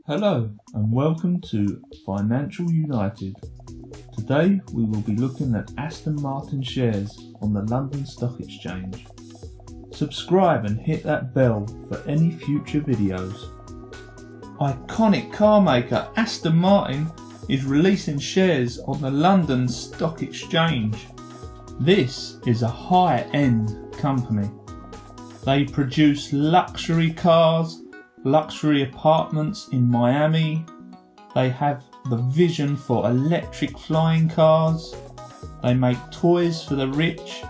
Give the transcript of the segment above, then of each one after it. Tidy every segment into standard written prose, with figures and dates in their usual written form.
Hello and welcome to Financial United. Today we will be looking at Aston Martin shares on the London Stock Exchange. Subscribe and hit that bell for any future videos. Iconic car maker Aston Martin is releasing shares on the London Stock Exchange. This is a high-end company. They produce luxury cars, luxury apartments in Miami. They have the vision for electric flying cars. They make toys for the rich,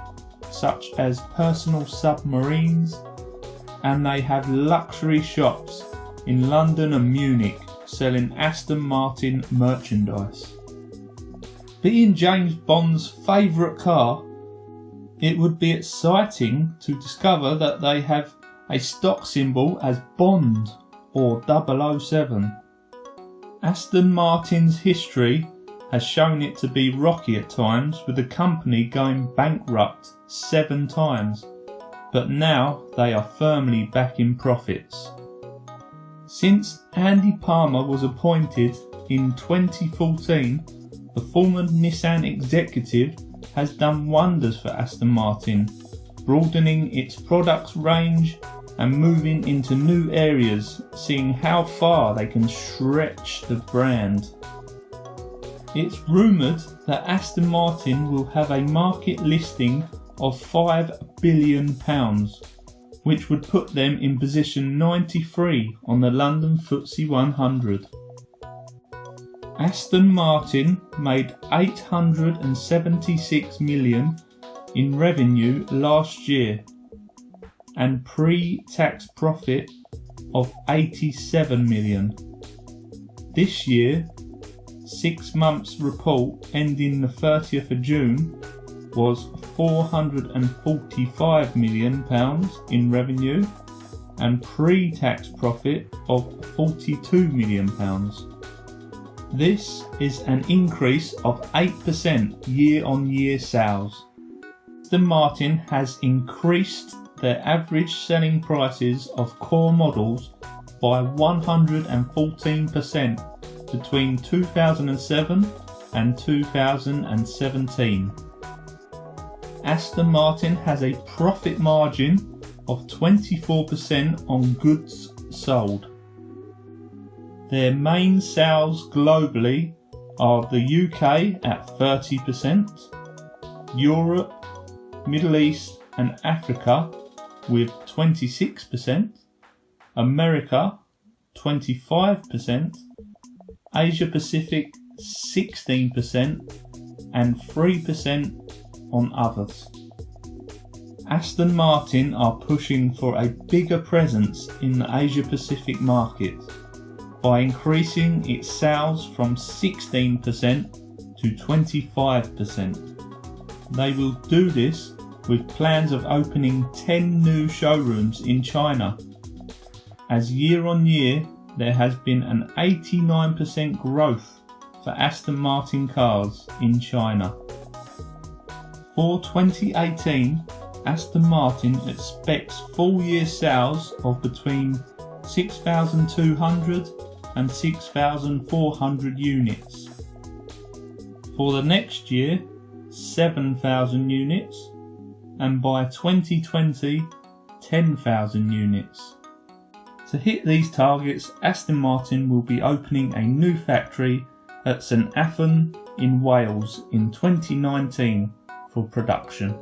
such as personal submarines. And they have luxury shops in London and Munich selling Aston Martin merchandise. Being James Bond's favourite car, it would be exciting to discover that they have a stock symbol as Bond or 007. Aston Martin's history has shown it to be rocky at times, with the company going bankrupt 7 times, but now they are firmly back in profits. Since Andy Palmer was appointed in 2014, the former Nissan executive has done wonders for Aston Martin, broadening its products range and moving into new areas, seeing how far they can stretch the brand. It's rumoured that Aston Martin will have a market listing of £5 billion, which would put them in position 93 on the London Ftse 100. Aston Martin made £876 million in revenue last year and pre-tax profit of £87 million. This year, 6 months report ending the 30th of June was £445 million in revenue and pre-tax profit of £42 million. This is an increase of 8% year-on-year sales. Aston Martin has increased their average selling prices of core models by 114% between 2007 and 2017. Aston Martin has a profit margin of 24% on goods sold. Their main sales globally are the UK at 30%, Europe, Middle East and Africa with 26%, America 25%, Asia Pacific 16% and 3% on others. Aston Martin are pushing for a bigger presence in the Asia Pacific market by increasing its sales from 16% to 25%. They will do this with plans of opening 10 new showrooms in China, as year on year there has been an 89% growth for Aston Martin cars in China. For 2018, Aston Martin expects full year sales of between 6,200 and 6,400 units. For the next year, 7,000 units, and by 2020, 10,000 units. To hit these targets, Aston Martin will be opening a new factory at St Athan in Wales in 2019 for production,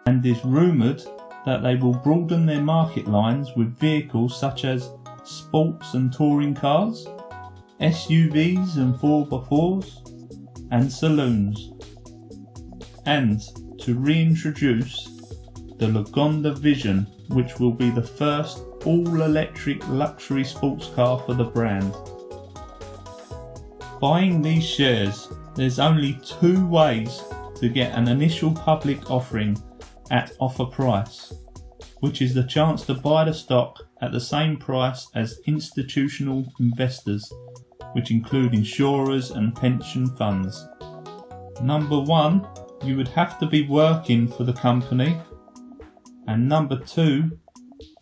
and is rumoured that they will broaden their market lines with vehicles such as sports and touring cars, SUVs and 4x4s, and saloons, and to reintroduce the Lagonda Vision, which will be the first all-electric luxury sports car for the brand. Buying these shares, there's only 2 ways to get an initial public offering at offer price, which is the chance to buy the stock at the same price as institutional investors, which include insurers and pension funds. Number 1, you would have to be working for the company, and number 2,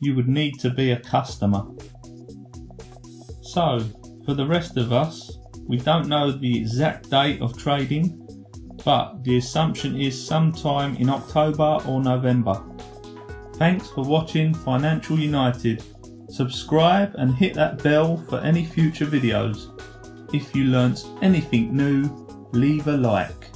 you would need to be a customer. So, for the rest of us, we don't know the exact date of trading, but the assumption is sometime in October or November. Thanks for watching Financial United. Subscribe and hit that bell for any future videos. If you learnt anything new, leave a like.